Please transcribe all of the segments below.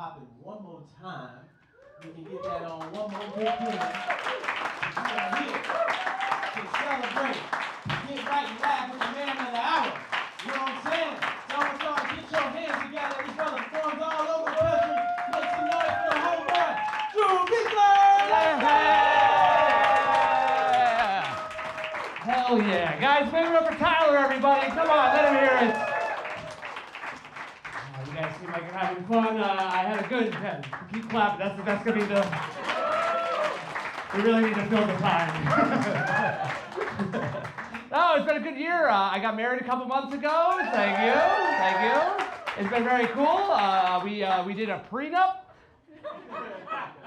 popping one more time. We can get that on one more big thing. We're here to celebrate. Get right and laugh with the man of the hour. You know what I'm saying? So get your hands together. These brother performs all over the country. Make some noise for the homeboy, Beekler! Hell yeah. Guys, make it up for Tyler, everybody. Come on, let him hear it. You guys seem like you're having fun. I had a good, keep clapping. That's going to be the, we really need to fill the time. No, it's been a good year. I got married a couple months ago. Thank you. It's been very cool. We did a prenup.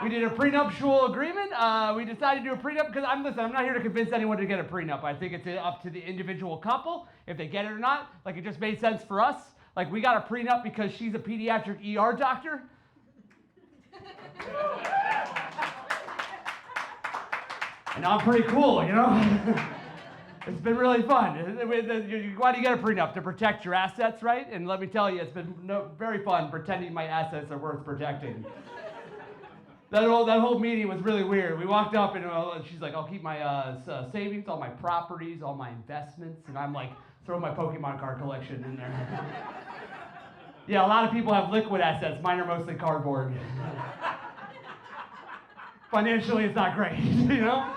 We did a prenuptial agreement. We decided to do a prenup because I'm not here to convince anyone to get a prenup. I think it's up to the individual couple if they get it or not. Like, it just made sense for us. Like, we got a prenup because she's a pediatric ER doctor. And I'm pretty cool, you know? It's been really fun. Why do you get a prenup? To protect your assets, right? And let me tell you, it's been very fun pretending my assets are worth protecting. That whole meeting was really weird. We walked up and she's like, I'll keep my savings, all my properties, all my investments. And I'm like, throw my Pokemon card collection in there. Yeah, a lot of people have liquid assets. Mine are mostly cardboard. Financially, it's not great, you know?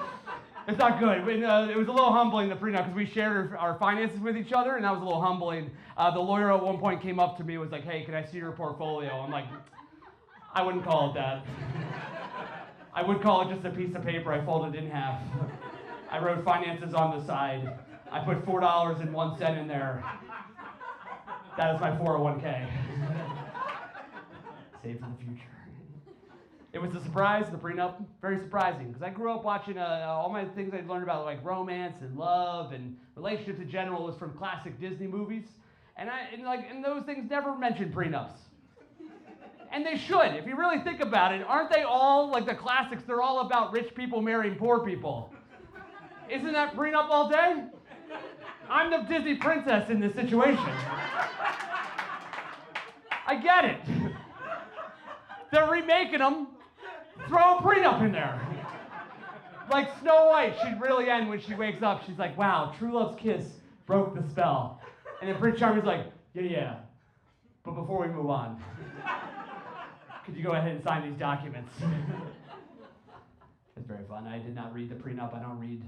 It's not good. It was a little humbling, the prenup, because we shared our finances with each other, and that was a little humbling. The lawyer at one point came up to me and was like, hey, can I see your portfolio? I'm like, I wouldn't call it that. I would call it just a piece of paper I folded in half. I wrote finances on the side. I put $4.01 in there. That is my 401k. Save for the future. It was a surprise, the prenup, very surprising, because I grew up watching all my things I'd learned about, like romance and love and relationships in general was from classic Disney movies, and those things never mentioned prenups. And they should. If you really think about it, aren't they all, like the classics, they're all about rich people marrying poor people. Isn't that prenup all day? I'm the Disney princess in this situation. I get it. They're remaking them. Throw a prenup in there. Like Snow White, she'd really end when she wakes up. She's like, wow, true love's kiss broke the spell. And then Prince Charming's like, yeah. But before we move on, could you go ahead and sign these documents? It's very fun. I did not read the prenup. I don't read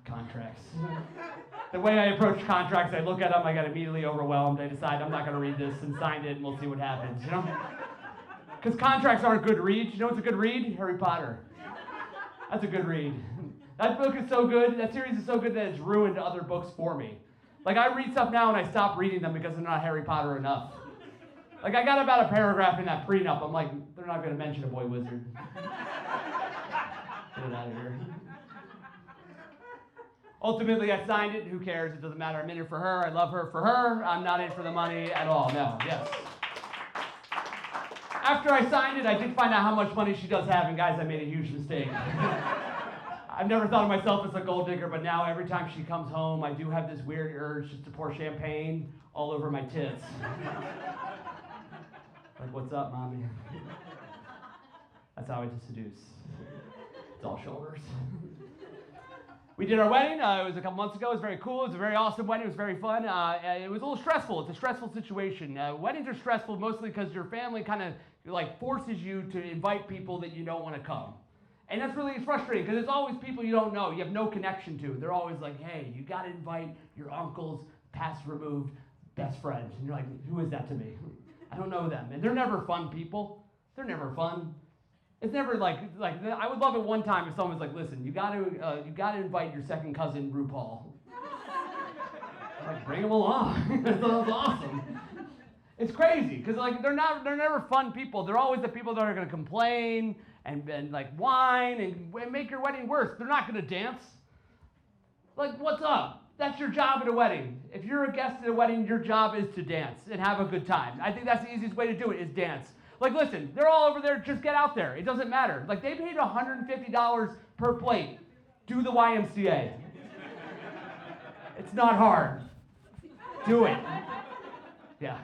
contracts. The way I approach contracts, I look at them, I get immediately overwhelmed. I decide I'm not going to read this and sign it, and we'll see what happens, you know? Because contracts aren't good reads. You know what's a good read? Harry Potter. That's a good read. That book is so good, that series is so good that it's ruined other books for me. Like, I read stuff now and I stop reading them because they're not Harry Potter enough. Like, I got about a paragraph in that prenup. I'm like, they're not going to mention a boy wizard. Get it out of here. Ultimately, I signed it. Who cares? It doesn't matter. I'm in it for her. I love her for her. I'm not in for the money at all. No. Yes. After I signed it, I did find out how much money she does have, and guys, I made a huge mistake. I've never thought of myself as a gold digger, but now every time she comes home, I do have this weird urge just to pour champagne all over my tits. Like, what's up, mommy? That's how I seduce. It's all shoulders. We did our wedding. It was a couple months ago. It was very cool. It was a very awesome wedding. It was very fun. It was a little stressful. It's a stressful situation. Weddings are stressful mostly because your family kind of like forces you to invite people that you don't want to come. And that's really frustrating because it's always people you don't know, you have no connection to. They're always like, hey, you got to invite your uncle's past removed best friend. And you're like, who is that to me? I don't know them. And they're never fun people. They're never fun. It's never like I would love it one time if someone was like, listen, you got to invite your second cousin RuPaul. I'm like, bring him along. That's awesome. It's crazy because like they're never fun people. They're always the people that are going to complain and like whine and make your wedding worse. They're not going to dance. Like, what's up? That's your job at a wedding. If you're a guest at a wedding, your job is to dance and have a good time. I think that's the easiest way to do it is dance. Like, listen, they're all over there. Just get out there. It doesn't matter. Like, they paid $150 per plate. Do the YMCA. It's not hard. Do it. Yeah.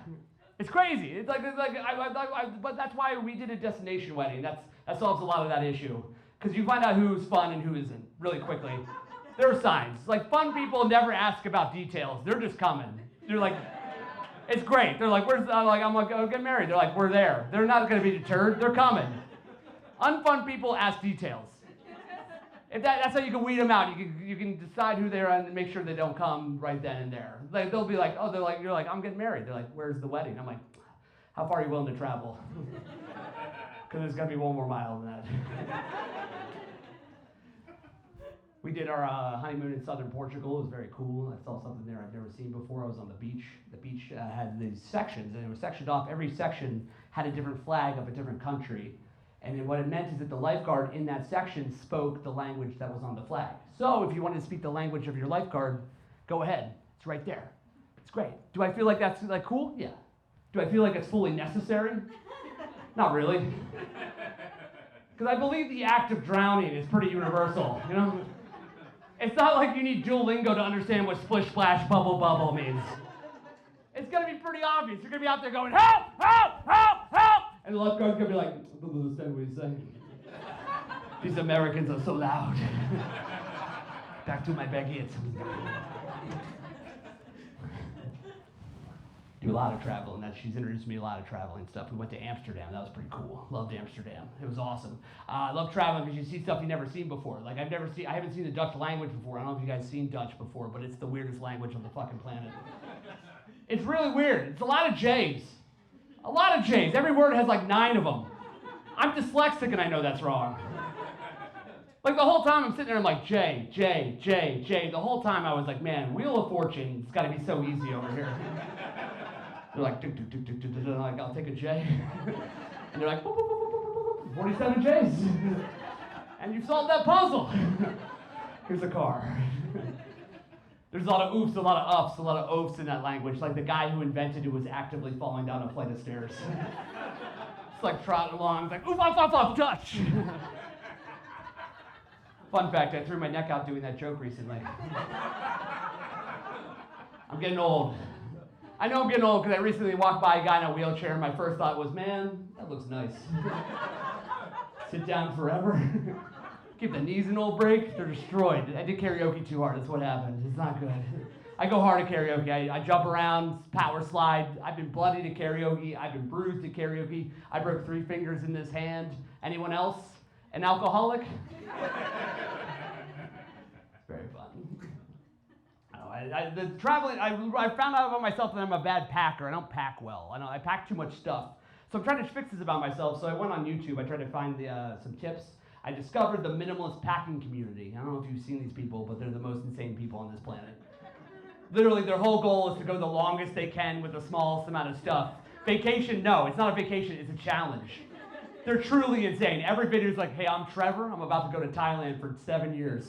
It's crazy. But that's why we did a destination wedding. That solves a lot of that issue. Because you find out who's fun and who isn't really quickly. There are signs. Like, fun people never ask about details. They're just coming. They're like, it's great. They're like, I'm like, oh, get married. They're like, we're there. They're not going to be deterred. They're coming. Unfun people ask details. That's how you can weed them out. You can decide who they are and make sure they don't come right then and there. Like, they'll be like, oh, you're like, I'm getting married. They're like, where's the wedding? I'm like, how far are you willing to travel? Because there's going to be one more mile than that. We did our honeymoon in southern Portugal. It was very cool. I saw something there I've never seen before. I was on the beach. The beach had these sections, and it was sectioned off. Every section had a different flag of a different country. And then what it meant is that the lifeguard in that section spoke the language that was on the flag. So if you wanted to speak the language of your lifeguard, go ahead. It's right there. It's great. Do I feel like that's like cool? Yeah. Do I feel like it's fully necessary? Not really. Because I believe the act of drowning is pretty universal, you know? It's not like you need Duolingo to understand what splish, splash, bubble, bubble means. It's going to be pretty obvious. You're going to be out there going, help, help, help, help! And the lifeguard's going to be like, I don't understand what he's saying. These Americans are so loud. Back to my baguette. Do a lot of traveling. She's introduced me to a lot of traveling stuff. We went to Amsterdam. That was pretty cool. Loved Amsterdam. It was awesome. I love traveling because you see stuff you've never seen before. Like I haven't seen the Dutch language before. I don't know if you guys seen Dutch before, but it's the weirdest language on the fucking planet. It's really weird. It's a lot of J's. A lot of J's. Every word has like 9 of them. I'm dyslexic and I know that's wrong. Like the whole time I'm sitting there, I'm like, J, J, J, J. The whole time I was like, man, Wheel of Fortune, it's got to be so easy over here. They're like, tick, tick, tick, tick, tick, tick. I'm like, I'll take a J. And they're like, boop, boop, boop, boop, boop, 47 J's. And you solved that puzzle. Here's a car. There's a lot of oops, a lot of ups, a lot of oafs in that language. Like the guy who invented it was actively falling down a flight of stairs. It's like trotting along. It's like, oof, up, up, up, touch. Fun fact, I threw my neck out doing that joke recently. I'm getting old. I know I'm getting old because I recently walked by a guy in a wheelchair and my first thought was, man, that looks nice. Sit down forever. Give the knees an old break. They're destroyed. I did karaoke too hard. That's what happened. It's not good. I go hard at karaoke. I jump around, power slide. I've been bloodied at karaoke. I've been bruised at karaoke. I broke 3 fingers in this hand. Anyone else? An alcoholic? It's very fun. The traveling, I found out about myself that I'm a bad packer. I don't pack well. I pack too much stuff. So I'm trying to fix this about myself. So I went on YouTube. I tried to find some tips. I discovered the minimalist packing community. I don't know if you've seen these people, but they're the most insane people on this planet. Literally, their whole goal is to go the longest they can with the smallest amount of stuff. Vacation, no, it's not a vacation, it's a challenge. They're truly insane. Every video is like, hey, I'm Trevor. I'm about to go to Thailand for 7 years.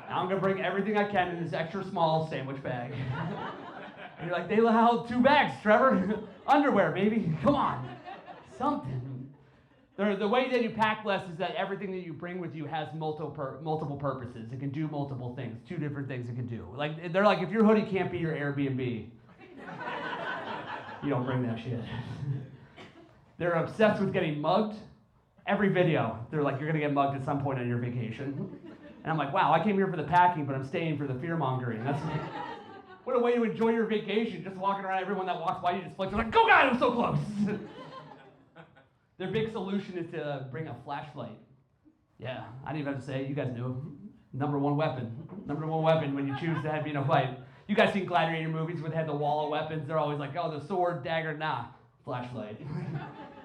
Now I'm going to bring everything I can in this extra small sandwich bag. And you're like, they held 2 bags, Trevor. Underwear, baby. Come on. Something. The way that you pack less is that everything that you bring with you has multiple purposes. It can do multiple things. 2 different things it can do. Like they're like, if your hoodie can't be your Airbnb, you don't bring that shit. They're obsessed with getting mugged. Every video, they're like, you're going to get mugged at some point on your vacation. And I'm like, wow, I came here for the packing, but I'm staying for the fear-mongering. What a way to enjoy your vacation, just walking around, everyone that walks by you just flicks, they're like, oh God, I'm so close. Their big solution is to bring a flashlight. Yeah, I didn't even have to say it, you guys knew. Number one weapon when you choose to be in a fight. You guys seen gladiator movies where they had the wall of weapons? They're always like, oh, the sword, dagger, nah, flashlight.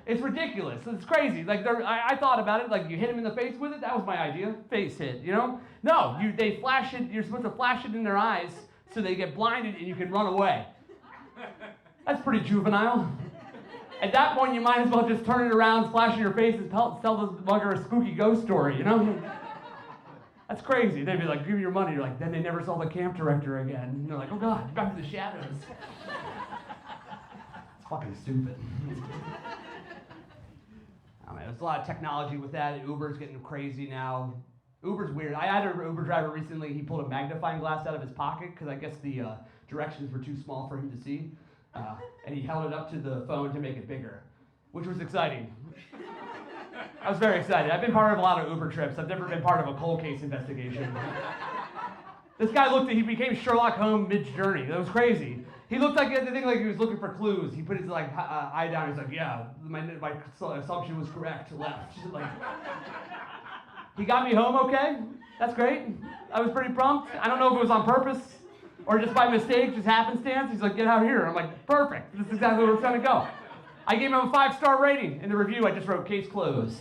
It's ridiculous. It's crazy. Like I thought about it. Like you hit him in the face with it. That was my idea. Face hit. You know? No. They flash it. You're supposed to flash it in their eyes so they get blinded and you can run away. That's pretty juvenile. At that point, you might as well just turn it around, flash in your face, and tell this bugger a spooky ghost story. You know? That's crazy. They'd be like, give me your money. You're like, then they never saw the camp director again. And they're like, oh God, back to the shadows. It's fucking stupid. I mean, there's a lot of technology with that. Uber's getting crazy now. Uber's weird. I had an Uber driver recently. He pulled a magnifying glass out of his pocket because I guess the directions were too small for him to see. And he held it up to the phone to make it bigger, which was exciting. I was very excited. I've been part of a lot of Uber trips. I've never been part of a cold case investigation. This guy he became Sherlock Holmes mid-journey. That was crazy. He looked like he was looking for clues. He put his eye down. He's like, yeah, my assumption was correct. Left. He got me home okay. That's great. I was pretty prompt. I don't know if it was on purpose or just by mistake, just happenstance. He's like, get out here. I'm like, perfect. This is exactly where it's gonna go. I gave him a 5-star rating. In the review, I just wrote, case closed.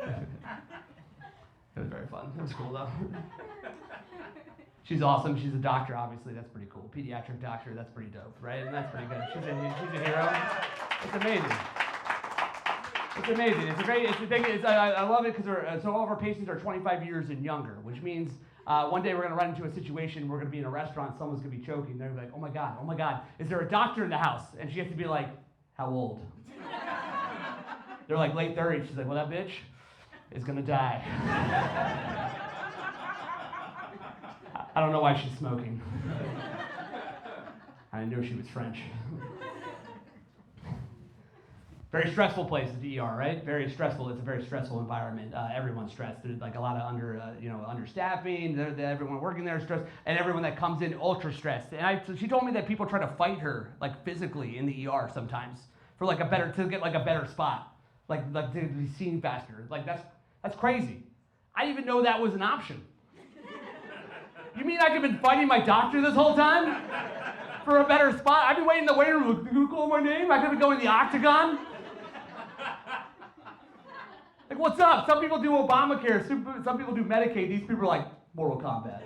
It was very fun. It was cool, though. She's awesome. She's a doctor, obviously. That's pretty cool. Pediatric doctor. That's pretty dope, right? And that's pretty good. She's a hero. It's amazing. It's amazing. It's a great. I love it because so all of our patients are 25 years and younger, which means one day we're going to run into a situation. We're going to be in a restaurant. Someone's going to be choking. They're going to be like, oh my God, is there a doctor in the house? And she has to be like, how old? They're like late 30s. She's like, well, that bitch is going to die. I don't know why she's smoking. I knew she was French. Very stressful place, the ER, right? Very stressful. It's a very stressful environment. Everyone's stressed. There's like a lot of understaffing. Everyone working there is stressed, and everyone that comes in ultra stressed. And so she told me that people try to fight her like physically in the ER sometimes for like to get like a better spot, like to be seen faster. Like that's crazy. I didn't even know that was an option. You mean I could have been fighting my doctor this whole time for a better spot? I've been waiting in the waiting room. Can you call my name? I could have been going to the octagon. Like, what's up? Some people do Obamacare. Some people do Medicaid. These people are like Mortal Kombat.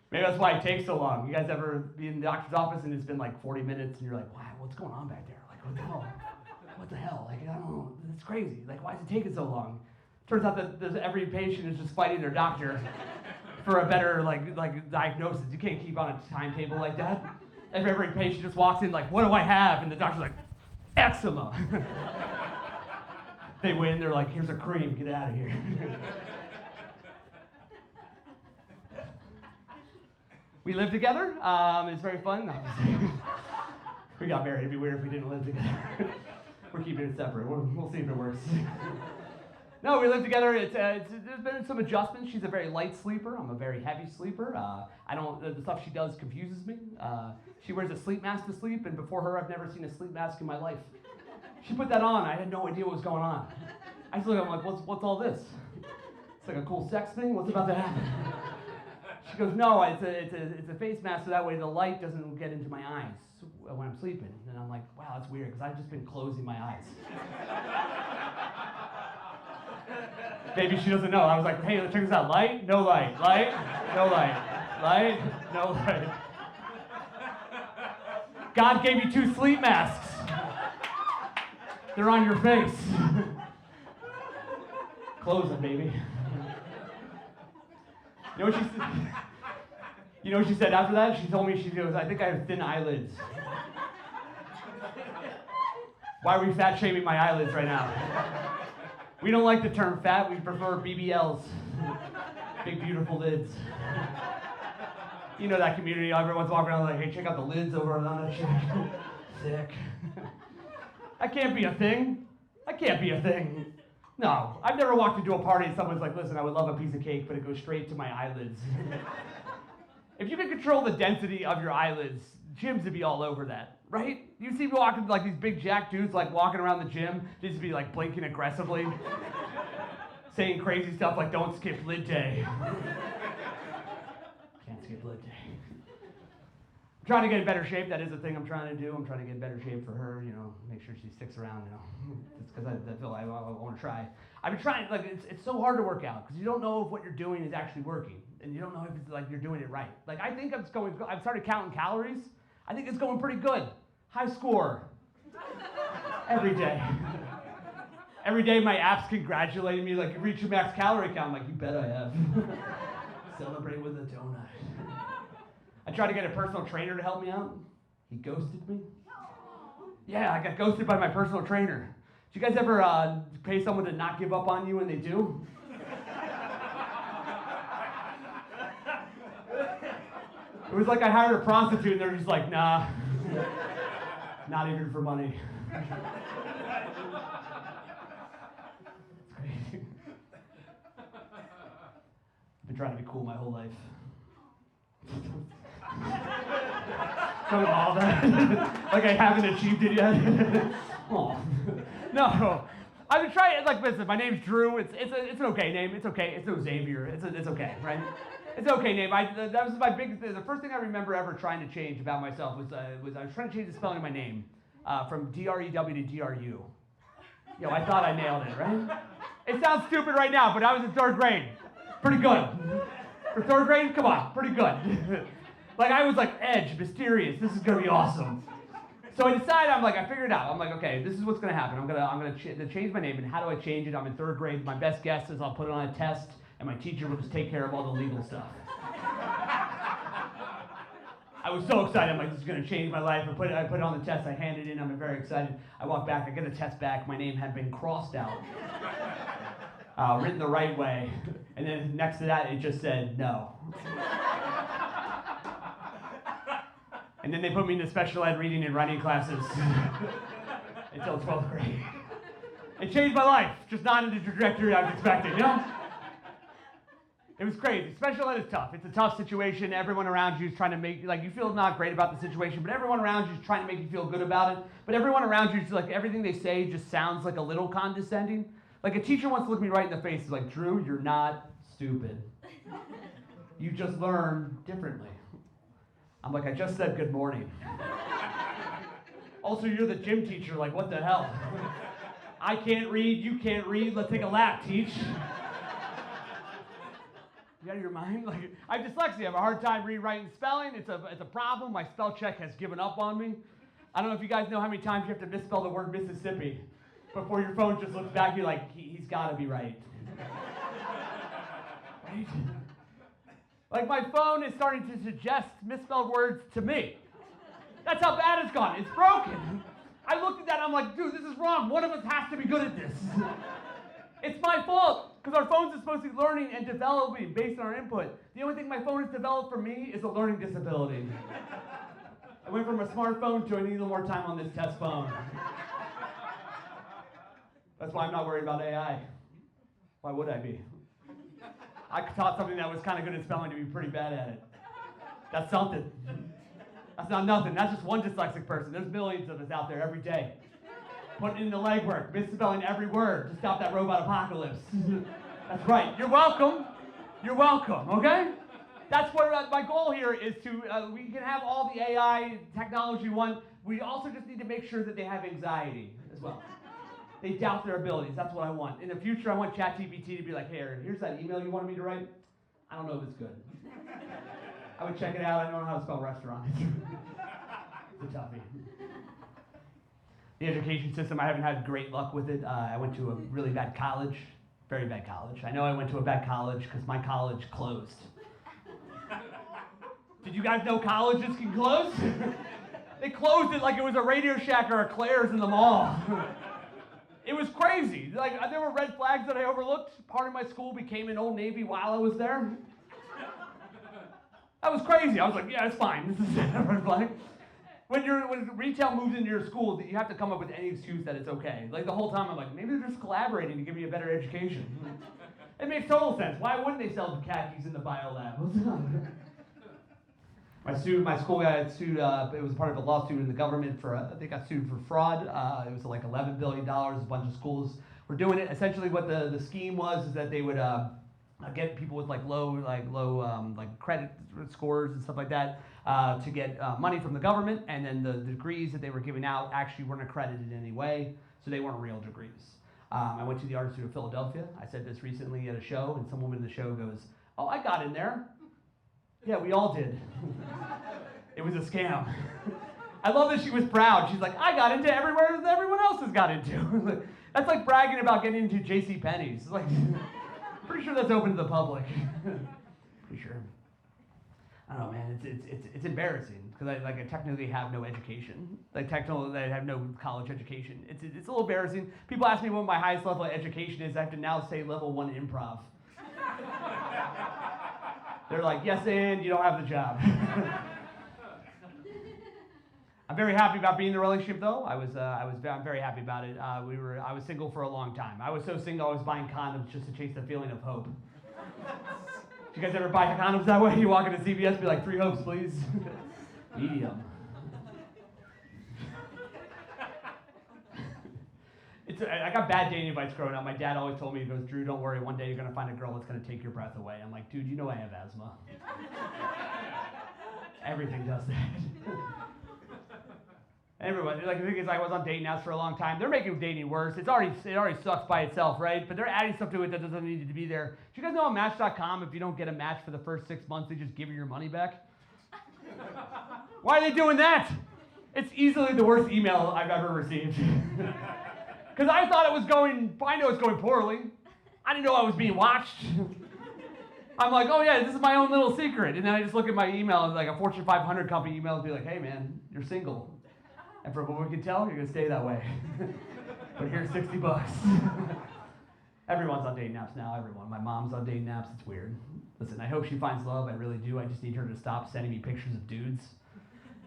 Maybe that's why it takes so long. You guys ever be in the doctor's office and it's been like 40 minutes and you're like, wow, what's going on back there? Like, what the hell? What the hell? Like, I don't know. It's crazy. Like, why is it taking so long? Turns out that every patient is just fighting their doctor for a better like diagnosis. You can't keep on a timetable like that. Every patient just walks in like, what do I have? And the doctor's like, eczema. They win. They're like, here's a cream. Get out of here. We live together. It's very fun. We got married. It'd be weird if we didn't live together. We're keeping it separate. We'll see if it works. No, we live together. There's been some adjustments. She's a very light sleeper. I'm a very heavy sleeper. The stuff she does confuses me. She wears a sleep mask to sleep, and before her, I've never seen a sleep mask in my life. She put that on. I had no idea what was going on. I just look at her, I'm like, what's all this? It's like a cool sex thing? What's about to happen? She goes, no, it's a face mask, so that way the light doesn't get into my eyes when I'm sleeping. And I'm like, wow, that's weird, because I've just been closing my eyes. Maybe she doesn't know. I was like, hey, check this out. Light, no light. Light, no light. Light, no light. God gave you 2 sleep masks. They're on your face. Close them, baby. You know what she said after that? She told me, she goes, I think I have thin eyelids. Why are we fat shaming my eyelids right now? We don't like the term fat, we prefer BBLs. Big, beautiful lids. You know that community, everyone's walking around like, hey, check out the lids over on that chick. Sick. That can't be a thing. That can't be a thing. No, I've never walked into a party and someone's like, listen, I would love a piece of cake, but it goes straight to my eyelids. If you can control the density of your eyelids, gyms would be all over that, right? You see people walking like these big jack dudes like walking around the gym, they just be like blinking aggressively, saying crazy stuff like don't skip lid day. Can't skip lid day. I'm trying to get in better shape. That is a thing I'm trying to do. I'm trying to get in better shape for her, make sure she sticks around, It's because I feel I want to try. I've been trying, like, it's so hard to work out because you don't know if what you're doing is actually working. And you don't know if it's like you're doing it right. Like, I think I've started counting calories. I think it's going pretty good. High score. Every day. Every day my app's congratulating me, like, you reached your max calorie count. I'm like, you bet I have. Celebrate with a donut. I tried to get a personal trainer to help me out. He ghosted me. Yeah, I got ghosted by my personal trainer. Do you guys ever pay someone to not give up on you when they do? It was like I hired a prostitute and they're just like, nah, not even for money. It's crazy. I've been trying to be cool my whole life. Don't all that. Like I haven't achieved it yet. Oh. No. I've been trying, like, listen, my name's Drew. It's an okay name. It's okay. It's no Xavier. It's okay, right? It's an okay name. That was my big, the first thing I remember ever trying to change about myself was I was trying to change the spelling of my name from D-R-E-W to D-R-U. Yo, I thought I nailed it, right? It sounds stupid right now, but I was in 3rd grade. Pretty good. For 3rd grade, come on, pretty good. Like I was like edge, mysterious. This is gonna be awesome. So I decided, I figured it out. I'm like, okay, this is what's gonna happen. I'm gonna change my name, and how do I change it? I'm in 3rd grade. My best guess is I'll put it on a test, and my teacher will just take care of all the legal stuff. I was so excited. I'm like, this is gonna change my life. I put it on the test. I handed it in. I'm very excited. I walk back. I get a test back. My name had been crossed out, written the right way, and then next to that it just said no. And then they put me into special ed reading and writing classes until 12th grade. It changed my life, just not in the trajectory I was expecting, you know? It was crazy. Special ed is tough. It's a tough situation. Everyone around you is trying to make, like, you feel not great about the situation, but everyone around you is trying to make you feel good about it. But everyone around you is like, everything they say just sounds like a little condescending. Like a teacher wants to look me right in the face and is like, Drew, you're not stupid. You just learn differently. I'm like, I just said good morning. Also, you're the gym teacher, like, what the hell? I can't read, you can't read, let's take a lap, teach. You out of your mind? Like, I have dyslexia, I have a hard time reading, writing, spelling. It's a problem. My spell check has given up on me. I don't know if you guys know how many times you have to misspell the word Mississippi before your phone just looks back at you like, he's gotta be right. Right? Like my phone is starting to suggest misspelled words to me. That's how bad it's gone. It's broken. I looked at that and I'm like, dude, this is wrong. One of us has to be good at this. It's my fault, because our phones are supposed to be learning and developing based on our input. The only thing my phone has developed for me is a learning disability. I went from a smartphone to I need a little more time on this test phone. That's why I'm not worried about AI. Why would I be? I taught something that was kind of good at spelling to be pretty bad at it. That's something. That's not nothing. That's just one dyslexic person. There's millions of us out there every day. Putting in the legwork, misspelling every word to stop that robot apocalypse. That's right. You're welcome. You're welcome, okay? That's what my goal here is to, we can have all the AI technology we want. We also just need to make sure that they have anxiety as well. They doubt their abilities. That's what I want. In the future, I want ChatGPT to be like, hey, here's that email you wanted me to write. I don't know if it's good. I would check it out. I don't know how to spell restaurant. It's a toughie. The education system, I haven't had great luck with it. I went to a really bad college, very bad college. I know I went to a bad college because my college closed. Did you guys know colleges can close? They closed it like it was a Radio Shack or a Claire's in the mall. It was crazy. Like, there were red flags that I overlooked. Part of my school became an Old Navy while I was there. That was crazy. I was like, yeah, it's fine. This is a red flag. When retail moves into your school, you have to come up with any excuse that it's okay. Like the whole time, I'm like, maybe they're just collaborating to give me a better education. It makes total sense. Why wouldn't they sell khakis in the bio lab? My school got sued. It was part of a lawsuit in the government for. They got sued for fraud. It was like $11 billion. A bunch of schools were doing it. Essentially, what the scheme was is that they would get people with low credit scores and stuff like that to get money from the government, and then the degrees that they were giving out actually weren't accredited in any way, so they weren't real degrees. I went to the Art Institute of Philadelphia. I said this recently at a show, and some woman in the show goes, "Oh, I got in there." Yeah, we all did. It was a scam. I love that she was proud. She's like, I got into everywhere that everyone else has got into. That's like bragging about getting into JCPenney's. Like, pretty sure that's open to the public. Pretty sure. I don't know, man. It's embarrassing because I technically have no education. I have no college education. It's a little embarrassing. People ask me what my highest level of education is. I have to now say level 1 improv. They're like, yes, and you don't have the job. I'm very happy about being in the relationship, though. I'm very happy about it. I was single for a long time. I was so single, I was buying condoms just to chase the feeling of hope. Did you guys ever buy condoms that way? You walk into CVS and be like, 3 hopes, please. Medium. I got bad dating advice growing up. My dad always told me, he goes, Drew, don't worry, one day you're going to find a girl that's going to take your breath away. I'm like, dude, you know I have asthma. Everything does that. Everybody, like, the thing is, I was on dating apps for a long time. They're making dating worse. It already sucks by itself, right? But they're adding stuff to it that doesn't need to be there. Do you guys know on Match.com, if you don't get a match for the first 6 months, they just give you your money back? Why are they doing that? It's easily the worst email I've ever received. Because I thought I know it's going poorly. I didn't know I was being watched. I'm like, oh yeah, this is my own little secret. And then I just look at my email, and like a Fortune 500 company email and be like, hey man, you're single. And from what we can tell, you're gonna stay that way. But here's $60. Everyone's on dating apps now, everyone. My mom's on dating apps, it's weird. Listen, I hope she finds love, I really do. I just need her to stop sending me pictures of dudes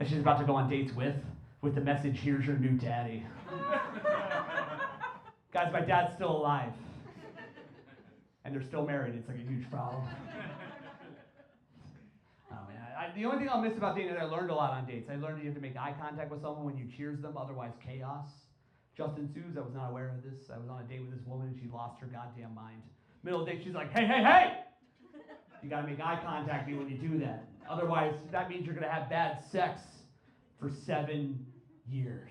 that she's about to go on dates with the message, here's your new daddy. Guys, my dad's still alive. And they're still married, it's like a huge problem. Oh man, the only thing I'll miss about dating is I learned a lot on dates. I learned you have to make eye contact with someone when you cheers them, otherwise chaos. Justin Suze, I was not aware of this. I was on a date with this woman and she lost her goddamn mind. Middle of the date, she's like, hey, hey, hey! You gotta make eye contact with me when you do that. Otherwise, that means you're gonna have bad sex for 7 years.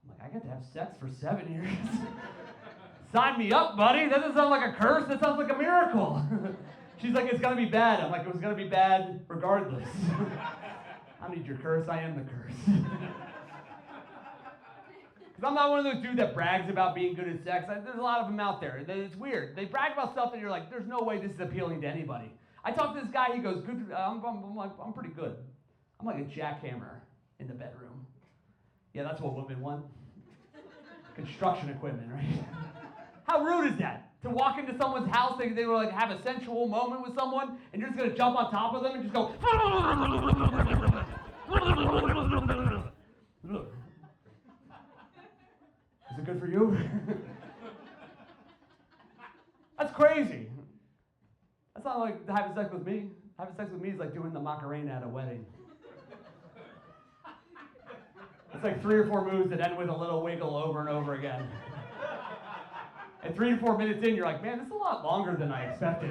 I'm like, I got to have sex for 7 years? Sign me up, buddy. That doesn't sound like a curse. That sounds like a miracle. She's like, it's going to be bad. I'm like, it was going to be bad regardless. I don't need your curse. I am the curse. Because I'm not one of those dudes that brags about being good at sex. There's a lot of them out there. It's weird. They brag about stuff and you're like, there's no way this is appealing to anybody. I talked to this guy. He goes, good. I'm like, I'm pretty good. I'm like a jackhammer in the bedroom. Yeah, that's what women want. Construction equipment, right? How rude is that? To walk into someone's house, they were like have a sensual moment with someone, and you're just gonna jump on top of them and just go. Is it good for you? That's crazy. That's not like having sex with me. Having sex with me is like doing the Macarena at a wedding. It's like 3 or 4 moves that end with a little wiggle over and over again. And 3 to 4 minutes in, you're like, man, this is a lot longer than I expected.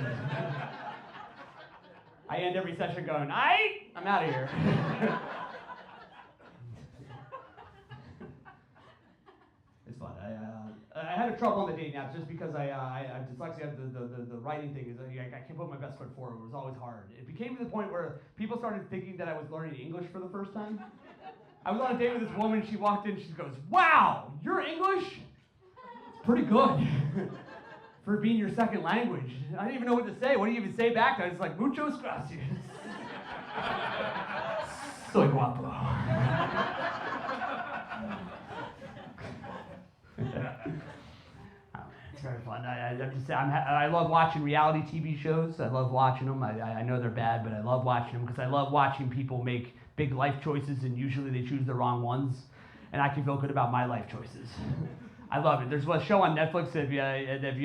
I end every session going, I'm out of here. It's fun. I had a trouble on the dating apps just because I have dyslexia. The writing thing is I can't put my best foot forward. It was always hard. It became to the point where people started thinking that I was learning English for the first time. I was on a date with this woman, she walked in, she goes, wow, you're English? It's pretty good for being your second language. I didn't even know what to say. What do you even say back? I was like, muchos gracias. Soy guapo. It's very fun. I love watching reality TV shows. I love watching them. I know they're bad, but I love watching them because I love watching people make big life choices, and usually they choose the wrong ones, and I can feel good about my life choices. I love it. There's a show on Netflix, if you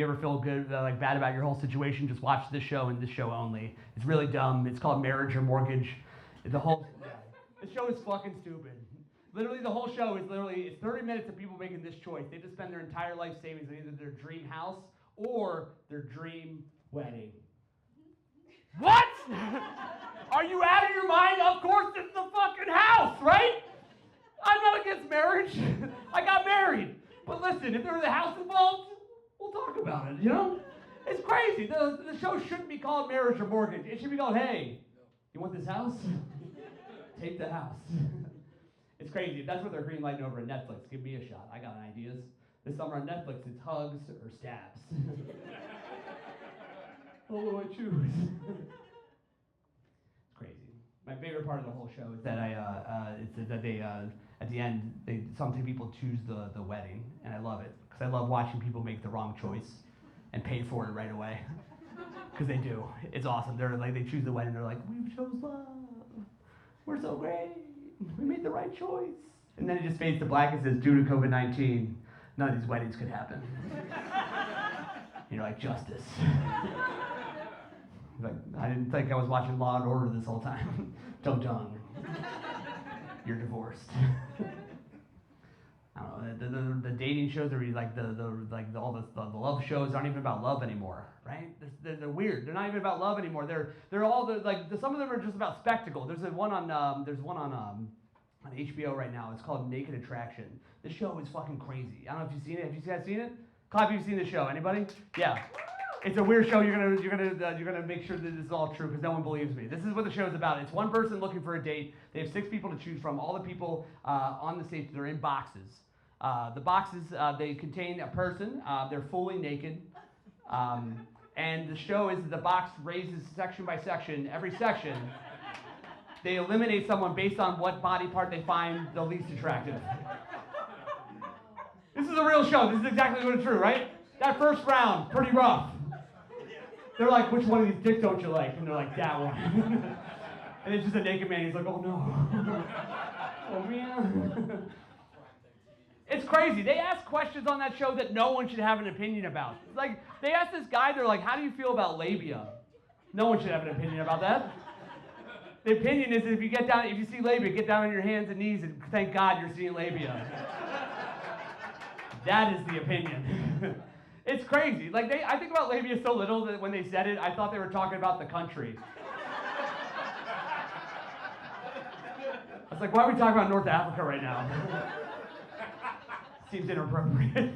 ever feel good, like bad about your whole situation, just watch this show and this show only. It's really dumb. It's called Marriage or Mortgage. The show is fucking stupid. Literally, the whole show is it's 30 minutes of people making this choice. They just spend their entire life savings on either their dream house or their dream wedding. What? Are you out of your mind? Of course it's the fucking house, right? I'm not against marriage. I got married. But listen, if there was a house involved, we'll talk about it, you know? It's crazy. The show shouldn't be called Marriage or Mortgage. It should be called, hey, you want this house? Take the house. It's crazy. If that's what they're greenlighting over at Netflix, give me a shot. I got ideas. This summer on Netflix, it's hugs or stabs. What will I choose? It's crazy. My favorite part of the whole show is that they at the end some people choose the wedding, and I love it because I love watching people make the wrong choice and pay for it right away. Because they do. It's awesome. They're like, they choose the wedding. They're like, we chose love. We're so great. We made the right choice. And then it just fades to black and says, due to COVID-19, none of these weddings could happen. You're like, justice. Like, I didn't think I was watching Law and Order this whole time. Dum-dum. You're divorced. I don't know, the dating shows are really like all the love shows aren't even about love anymore, right? They're weird. They're not even about love anymore. They're all some of them are just about spectacle. There's one on HBO right now. It's called Naked Attraction. This show is fucking crazy. I don't know if you've seen it. Have you guys seen it? Clap if you've seen the show. Anybody? Yeah. It's a weird show. You're gonna make sure that this is all true because no one believes me. This is what the show's about. It's one person looking for a date. They have 6 people to choose from. All the people on the stage, they're in boxes. The boxes they contain a person. They're fully naked, and the show is the box raises section by section. Every section, they eliminate someone based on what body part they find the least attractive. This is a real show. This is exactly what it's true, right? That first round, pretty rough. They're like, which one of these dicks don't you like? And they're like, that one. And it's just a naked man. He's like, oh no. Oh man. It's crazy. They ask questions on that show that no one should have an opinion about. Like, they asked this guy, they're like, how do you feel about labia? No one should have an opinion about that. The opinion is if you see labia, get down on your hands and knees and thank God you're seeing labia. That is the opinion. It's crazy. Like, I think about labia so little that when they said it, I thought they were talking about the country. I was like, why are we talking about North Africa right now? Seems inappropriate.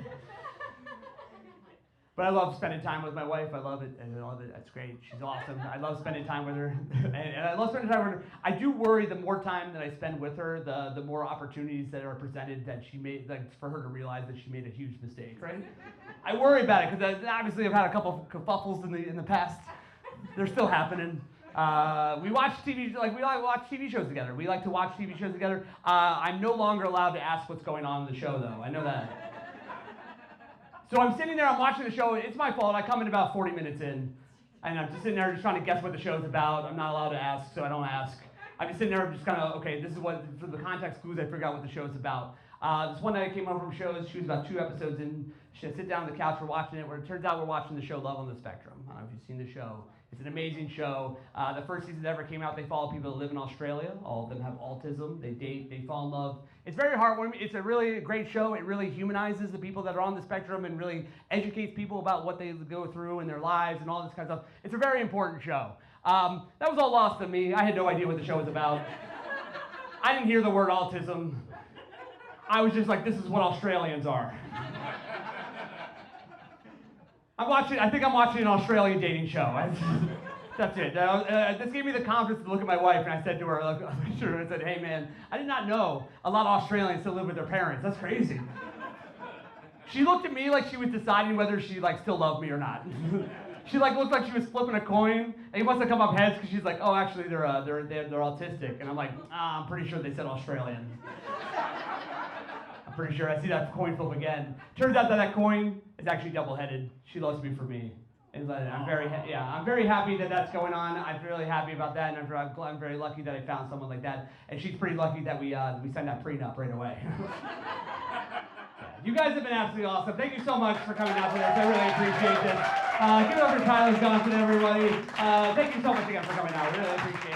But I love spending time with my wife. I love it. That's great. She's awesome. I love spending time with her. And I love spending time with her. I do worry the more time that I spend with her, the more opportunities that are presented that she made, like, for her to realize that she made a huge mistake, right? I worry about it because obviously I've had a couple of kerfuffles in the past. They're still happening. We watch TV, we like watch TV shows together. We like to watch TV shows together. I'm no longer allowed to ask what's going on in the show, though. I know that. So I'm sitting there, I'm watching the show. It's my fault. I come in about 40 minutes in, and I'm just sitting there just trying to guess what the show's about. I'm not allowed to ask, so I don't ask. I'm just sitting there just kind of, okay, this is what, for the context clues, I figure out what the show's about. This one night I came home from shows. She was about 2 episodes in. She sit down on the couch, we're watching it, where it turns out we're watching the show Love on the Spectrum. I don't know if you've seen the show. It's an amazing show. The first season that ever came out, they follow people that live in Australia. All of them have autism. They date, they fall in love. It's very heartwarming. It's a really great show. It really humanizes the people that are on the spectrum and really educates people about what they go through in their lives and all this kind of stuff. It's a very important show. That was all lost to me. I had no idea what the show was about. I didn't hear the word autism. I was just like, this is what Australians are. I think I'm watching an Australian dating show. That's it. This gave me the confidence to look at my wife, and I said to her, I said, hey man, I did not know a lot of Australians still live with their parents. That's crazy. She looked at me like she was deciding whether she still loved me or not. She looked like she was flipping a coin, and he must have come up heads because she's like, oh, actually they're autistic, and I'm like, I'm pretty sure they said Australian. I'm pretty sure I see that coin flip again. Turns out that coin is actually double-headed. She loves me for me. And I'm very happy that that's going on. I'm really happy about that, and I'm very lucky that I found someone like that. And she's pretty lucky that we signed that prenup right away. You guys have been absolutely awesome. Thank you so much for coming out to this. I really appreciate this. Give it up for Tyler Johnson, everybody. Thank you so much again for coming out. I really appreciate it.